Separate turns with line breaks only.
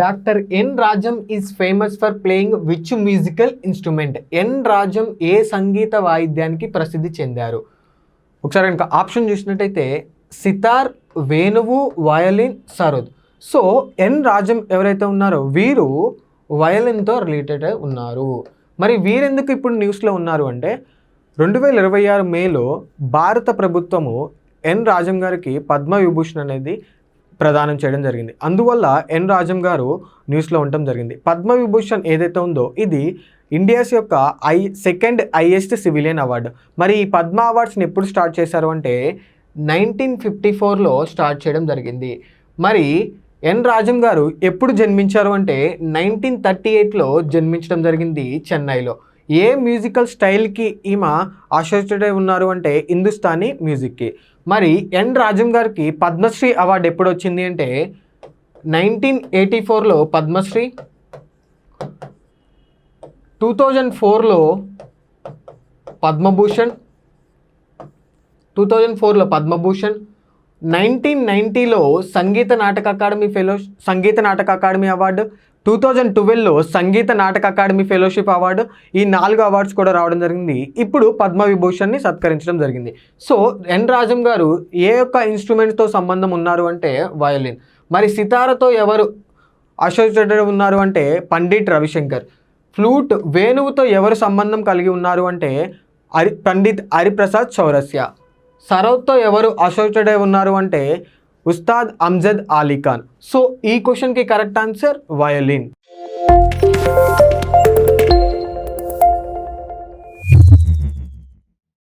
Doctor N Rajam is famous for playing which musical instrument? N Rajam ఏ సంగీత వాయిద్యానికి ప్రసిద్ధి చెందారు? ఒకసారి కనుక ఆప్షన్ చూసినట్టయితే సితార్, వేణువు, violin, sarod. So N Rajam ఎవరైతే ఉన్నారో వీరు వయలిన్తో రిలేటెడ్ ఉన్నారు. మరి వీరెందుకు ఇప్పుడు న్యూస్లో ఉన్నారు అంటే 2026 మేలో భారత ప్రభుత్వము ఎన్ రాజం గారికి పద్మవిభూషణ్ అనేది ప్రదానం చేయడం జరిగింది. అందువల్ల ఎన్ రాజం గారు న్యూస్లో ఉండటం జరిగింది. పద్మవిభూషణ్ ఏదైతే ఉందో ఇది ఇండియాస్ యొక్క సెకండ్ హైయెస్ట్ సివిలియన్ అవార్డు. మరి ఈ పద్మ అవార్డ్స్ని ఎప్పుడు స్టార్ట్ చేశారు అంటే 1954లో స్టార్ట్ చేయడం జరిగింది. మరి ఎన్ రాజం గారు ఎప్పుడు జన్మించారు అంటే 1938లో జన్మించడం జరిగింది చెన్నైలో. ఏ మ్యూజికల్ స్టైల్కి ఈమె అసోసియేటెడ్ అయి ఉన్నారు అంటే హిందుస్థానీ మ్యూజిక్కి. మరి ఎన్ రాజం గారికి పద్మశ్రీ అవార్డు ఎప్పుడు వచ్చింది అంటే 1984లో Padmashri, 2004లో Padma Bhushan, 1990లో Sangeet Natak academy award, 2012లో Sangeet Natak academy fellowship award. ఈ 4 అవార్డ్స్ కూడా రావడం జరిగింది. ఇప్పుడు పద్మవిభూషణ్ని సత్కరించడం జరిగింది. సో ఎన్ రాజం గారు ఏ యొక్క ఇన్స్ట్రుమెంట్తో సంబంధం ఉన్నారు అంటే వయలిన్. మరి సితారతో ఎవరు అసోసియేటెడ్ ఉన్నారు అంటే పండిట్ రవిశంకర్. ఫ్లూట్, వేణువుతో ఎవరు సంబంధం కలిగి ఉన్నారు అంటే పండిత్ హరిప్రసాద్ చౌరసియా. సరోద్తో ఎవరు అసోసియేటెడ్ అయి ఉన్నారు అంటే ఉస్తాద్ అమ్జద్ అలీ ఖాన్. సో ఈ క్వశ్చన్కి కరెక్ట్ ఆన్సర్ వయలిన్.